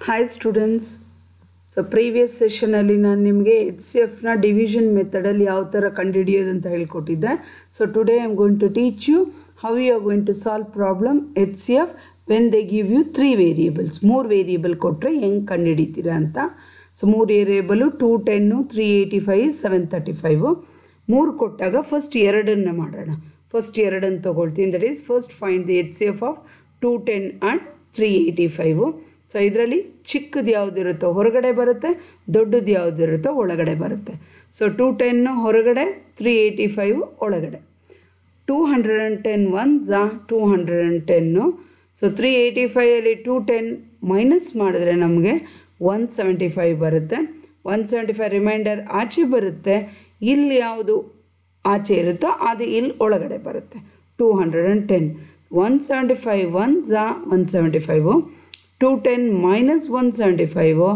Hi students. So previous session alli ನಾನು ನಿಮಗೆ HCF ನ division method ಅಲ್ಲಿ ಯಾವ ತರ ಕಂಡುಹಿಡಿಯೋದು ಅಂತ ಹೇಳಿಕೊಟ್ಟಿದ್ದೆ. So today I am going to teach you how you are going to solve problem HCF when they give you three variables. ಮೂರು variable ಕೊಟ್ಟರೆ ಹೆಂಗೆ ಕಂಡುಹಿಡಿತೀರಾ ಅಂತ. ಸೊ ಮೂರು ವೇರಿಯೇಬಲ್ 210 385 735 ಮೂರು ಕೊಟ್ಟಾಗ ಫಸ್ಟ್ ಎರಡನ್ನ ಮಾಡೋಣ. ಫಸ್ಟ್ ಎರಡನ್ನು ತಗೊಳ್ತೀನಿ. That is first find the HCF of 210 and 385. So ಇದರಲ್ಲಿ ಚಿಕ್ಕದು ಯಾವುದಿರುತ್ತೋ ಹೊರಗಡೆ ಬರುತ್ತೆ, ದೊಡ್ಡದು ಯಾವುದಿರುತ್ತೋ ಒಳಗಡೆ ಬರುತ್ತೆ. ಸೊ 210 ಹೊರಗಡೆ, 385 ಒಳಗಡೆ. 210 ಒನ್ಸ್ 210. ಸೊ 385ಅಲ್ಲಿ 210 ಮೈನಸ್ ಮಾಡಿದ್ರೆ ನಮಗೆ 175 ಬರುತ್ತೆ. 175 ರಿಮೈಂಡರ್ ಆಚೆ ಬರುತ್ತೆ. ಇಲ್ಲಿ ಯಾವುದು ಆಚೆ ಇರುತ್ತೋ ಅದು ಇಲ್ಲಿ ಒಳಗಡೆ ಬರುತ್ತೆ. 210 175 ಒನ್ಸ್ 175. 210 ಮೈನಸ್ 175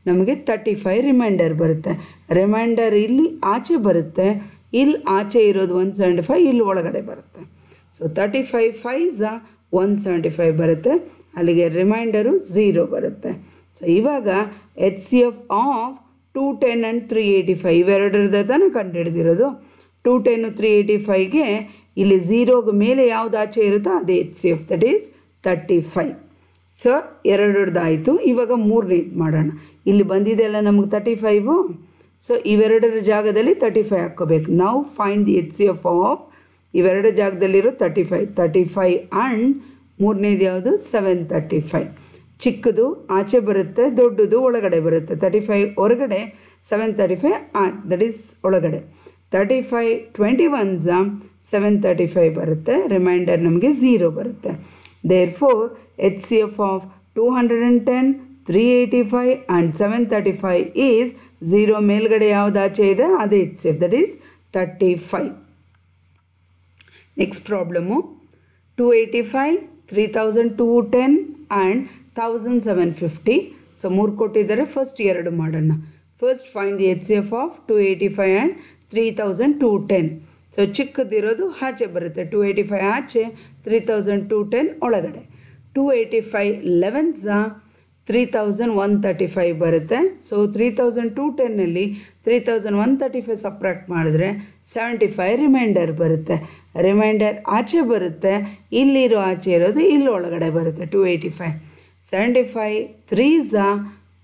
ನಮಗೆ 35 ರಿಮೈಂಡರ್ ಬರುತ್ತೆ. ರಿಮೈಂಡರ್ ಇಲ್ಲಿ ಆಚೆ ಬರುತ್ತೆ, ಇಲ್ಲಿ ಆಚೆ ಇರೋದು 175 ಇಲ್ಲಿ ಒಳಗಡೆ ಬರುತ್ತೆ. ಸೊ 35 5s 175 ಬರುತ್ತೆ. ಅಲ್ಲಿಗೆ ರಿಮೈಂಡರು 0 ಬರುತ್ತೆ. ಸೊ ಇವಾಗ HCF ಆಫ್ 210 ಆ್ಯಂಡ್ 385 ಇವೆರಡರದ ತಾನೇ ಕಂಡುಹಿಡಿದಿರೋದು. 210 385ಗೆ ಇಲ್ಲಿ 0ಗೆ ಮೇಲೆ ಯಾವುದು ಆಚೆ ಇರುತ್ತೋ ಅದೇ HCF, ದಟ್ ಈಸ್ 35. ಸೊ ಎರಡರದ್ದಾಯಿತು. ಇವಾಗ ಮೂರನೇದು ಮಾಡೋಣ. ಇಲ್ಲಿ ಬಂದಿದೆಲ್ಲ ನಮಗೆ 35. ಸೊ ಇವೆರಡರ ಜಾಗದಲ್ಲಿ 35 ಹಾಕ್ಕೋಬೇಕು. ನಾವು ಫೈಂಡ್ ದಿ HCF ಆಫ್ ಇವೆರಡು ಜಾಗದಲ್ಲಿರೋ 35 ಆ್ಯಂಡ್ ಮೂರನೇದು ಯಾವುದು 735. ಚಿಕ್ಕದು ಆಚೆ ಬರುತ್ತೆ, ದೊಡ್ಡದು ಒಳಗಡೆ ಬರುತ್ತೆ. 35 ಹೊರಗಡೆ, 735 ದಟ್ ಈಸ್ ಒಳಗಡೆ. 35 21s 735 ಬರುತ್ತೆ. ರಿಮೈಂಡರ್ ನಮಗೆ 0 ಬರುತ್ತೆ. Therefore, HCF of 210, 385 and 735 is 0 ಮೇಲ್ಗಡೆ ಯಾವುದು ಆಚೆ ಇದೆ ಅದೇ HCF, that is 35. Next problem, 285, 3210 and 1750. So ಮೂರು ಕೊಟ್ಟಿದ್ದಾರೆ. ಫಸ್ಟ್ ಎರಡು ಮಾಡೋಣ. First find the HCF of 285 and 3210. So ಚಿಕ್ಕದಿರೋದು ಆಚೆ ಬರುತ್ತೆ. 285 ಆಚೆ, 3210 ಒಳಗಡೆ. 285 11s 3135 ಬರುತ್ತೆ. ಸೊ 3210ನಲ್ಲಿ 3135 ಸಪ್ರಾಕ್ಟ್ ಮಾಡಿದ್ರೆ 75 ರಿಮೈಂಡರ್ ಬರುತ್ತೆ. ರಿಮೈಂಡರ್ ಆಚೆ ಬರುತ್ತೆ, ಇಲ್ಲಿರೋ ಆಚೆ ಇರೋದು ಇಲ್ಲಿ ಒಳಗಡೆ ಬರುತ್ತೆ. 285 75 3s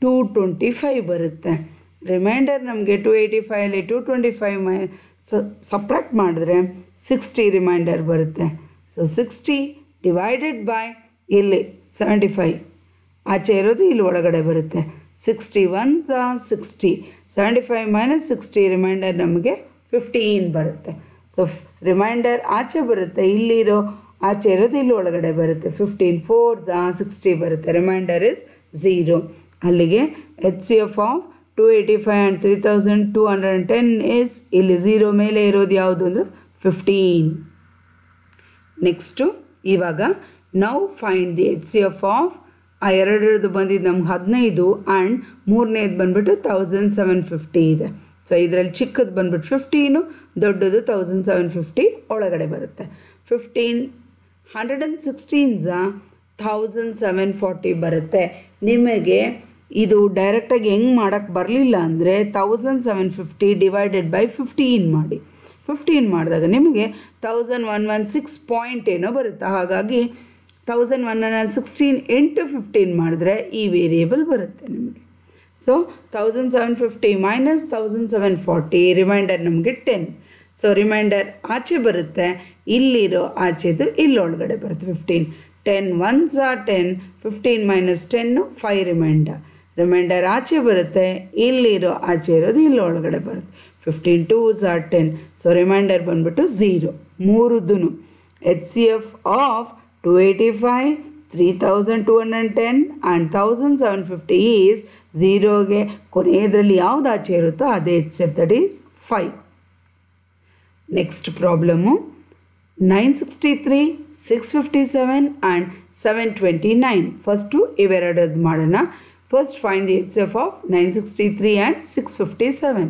225 ಬರುತ್ತೆ. ರಿಮೈಂಡರ್ ನಮಗೆ 285ಅಲ್ಲಿ 225 ಸಪ್ರಾಕ್ಟ್ ಮಾಡಿದ್ರೆ 60 ರಿಮೈಂಡರ್ ಬರುತ್ತೆ. ಸೊ 60 ಡಿವೈಡೆಡ್ ಬೈ ಇಲ್ಲಿ 75 ಆಚೆ ಇರೋದು ಇಲ್ಲಿ ಒಳಗಡೆ ಬರುತ್ತೆ. 60 1s 60. 75 ಮೈನಸ್ 60 ರಿಮೈಂಡರ್ ನಮಗೆ 15 ಬರುತ್ತೆ. ಸೊ ರಿಮೈಂಡರ್ ಆಚೆ ಬರುತ್ತೆ, ಇಲ್ಲಿರೋ ಆಚೆ ಇರೋದು ಇಲ್ಲಿ ಒಳಗಡೆ ಬರುತ್ತೆ. 15 4s 60 ಬರುತ್ತೆ. Reminder is 0. ಅಲ್ಲಿಗೆ HCF ಆಫ್ 285 ಆ್ಯಂಡ್ 3210 ಇಸ್ ಇಲ್ಲಿ 0 ಮೇಲೆ ಇರೋದು ಯಾವುದು ಅಂದರೆ 15. ನೆಕ್ಸ್ಟು ಇವಾಗ ನಾವು ಫೈಂಡ್ ದಿ HCF ಆಫ್ ಆ ಎರಡರದ್ದು ಬಂದಿದ್ದು ನಮ್ಗೆ 15 ಆ್ಯಂಡ್ ಮೂರನೇದು ಬಂದುಬಿಟ್ಟು 1750 ಇದೆ. ಸೊ ಇದರಲ್ಲಿ ಚಿಕ್ಕದು ಬಂದುಬಿಟ್ಟು 15, ದೊಡ್ಡದು 1750 ಒಳಗಡೆ ಬರುತ್ತೆ. 15 116s 1740 ಬರುತ್ತೆ. ನಿಮಗೆ ಇದು ಡೈರೆಕ್ಟಾಗಿ ಹೆಂಗೆ ಮಾಡೋಕ್ಕೆ ಬರಲಿಲ್ಲ ಅಂದರೆ 1750 ಡಿವೈಡೆಡ್ ಬೈ 15 ಮಾಡಿ. 15 ಮಾಡಿದಾಗ ನಿಮಗೆ 1116 ಪಾಯಿಂಟ್ ಏನೋ ಬರುತ್ತೆ. ಹಾಗಾಗಿ 1116 ಇಂಟು 15 ಮಾಡಿದ್ರೆ ಈ ವೇರಿಯೇಬಲ್ ಬರುತ್ತೆ ನಿಮಗೆ. ಸೊ 1750 ಮೈನಸ್ 1740 ರಿಮೈಂಡರ್ ನಮಗೆ 10. ಸೊ ರಿಮೈಂಡರ್ ಆಚೆ ಬರುತ್ತೆ, ಇಲ್ಲಿರೋ ಆಚೆದು ಇಲ್ಲಿ ಒಳಗಡೆ ಬರುತ್ತೆ. 15 10 1s 10. 15 ಮೈನಸ್ 10 5 ರಿಮೈಂಡರ್ ಆಚೆ ಬರುತ್ತೆ, ಇಲ್ಲಿರೋ ಆಚೆ ಇರೋದು ಇಲ್ಲಿ ಒಳಗಡೆ ಬರುತ್ತೆ. 15 2s 10. ಸೊ ರಿಮೈಂಡರ್ ಬಂದ್ಬಿಟ್ಟು 0. ಮೂರದ್ದು HCF ಆಫ್ 285, 3210 ಆ್ಯಂಡ್ 1750 ಈಸ್ 0ಗೆ ಕೊನೆಯದರಲ್ಲಿ ಯಾವುದು ಆಚೆ ಇರುತ್ತೋ ಅದೇ HCF, that is 5. Next problem 963, 657 and 729. First ಇವೆರಡದ್ದು ಮಾಡೋಣ. First find the HCF of 963 and 657.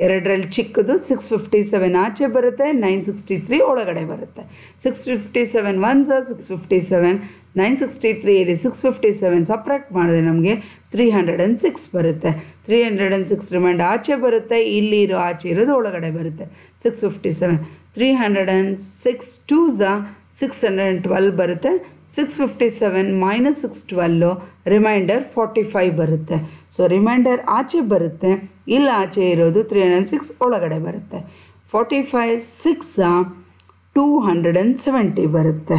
ಎರಡರಲ್ಲಿ ಚಿಕ್ಕದು 657 ಆಚೆ ಬರುತ್ತೆ, 963 ಒಳಗಡೆ ಬರುತ್ತೆ. 657 1s 657, 963 657 ಸಪ್ರಾಕ್ಟ್ ಮಾಡಿದ್ರೆ ನಮಗೆ 306 ಬರುತ್ತೆ. 306 ರಿಮೈಂಡರ್ ಆಚೆ ಬರುತ್ತೆ, ಇಲ್ಲಿ ಇರೋ ಆಚೆ ಇರೋದು ಒಳಗಡೆ ಬರುತ್ತೆ. 657 306 2s 612 ಬರುತ್ತೆ. 657 ಮೈನಸ್ 612 ರಿಮೈಂಡರ್ 45 ಬರುತ್ತೆ. ಸೊ ರಿಮೈಂಡರ್ ಆಚೆ ಬರುತ್ತೆ, ಇಲ್ಲಿ ಆಚೆ ಇರೋದು 306 ಒಳಗಡೆ ಬರುತ್ತೆ. 45 6 270 ಬರುತ್ತೆ.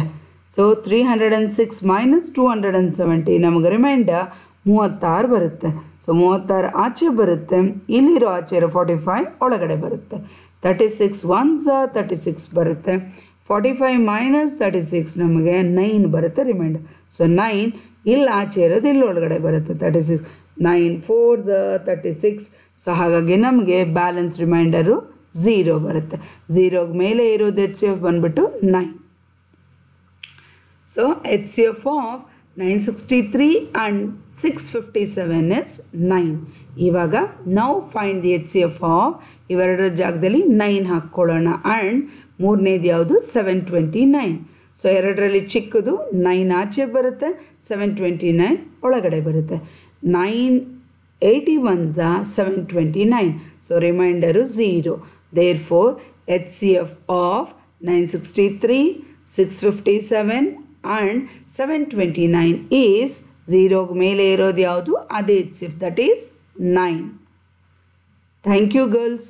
ಸೊ 306 ಮೈನಸ್ 270 ನಮಗೆ ರಿಮೈಂಡರ್ 36 ಬರುತ್ತೆ. ಸೊ 36 ಆಚೆ ಬರುತ್ತೆ, ಇಲ್ಲಿರೋ ಆಚೆ ಇರೋ 45 ಒಳಗಡೆ ಬರುತ್ತೆ. 36 1s 36 ಬರುತ್ತೆ. 45 ಮೈನಸ್ 36 ನಮಗೆ 9 ಬರುತ್ತೆ ರಿಮೈಂಡರ್. ಸೊ 9 ಇಲ್ಲಿ ಆಚೆ ಇರೋದು ಇಲ್ಲಿ ಒಳಗಡೆ ಬರುತ್ತೆ. 36 9 4s 36. ಸೊ ಹಾಗಾಗಿ ನಮಗೆ ಬ್ಯಾಲೆನ್ಸ್ ರಿಮೈಂಡರು 0 ಬರುತ್ತೆ. 0 ಮೇಲೆ ಇರೋದು HCF ಬಂದ್ಬಿಟ್ಟು 9. So HCF of 963 and 657 is 9. ಇವಾಗ ನಾವು ಫೈಂಡ್ ದಿ HCF ಆಫ್ ಇವೆರಡರ ಜಾಗದಲ್ಲಿ 9 ಹಾಕ್ಕೊಳ್ಳೋಣ. ಆ್ಯಂಡ್ ಮೂರನೇದು ಯಾವುದು 729. ಸೊ ಎರಡರಲ್ಲಿ ಚಿಕ್ಕದು 9 ಆಚೆ ಬರುತ್ತೆ, 729 ಒಳಗಡೆ ಬರುತ್ತೆ. 981s 729. So reminder 0. Therefore, HCF of 963, 657 and 729 is 0 ಮೇಲೆ ಇರೋದು ಯಾವುದು ಅದೇ HCF, that is 9. Thank you girls.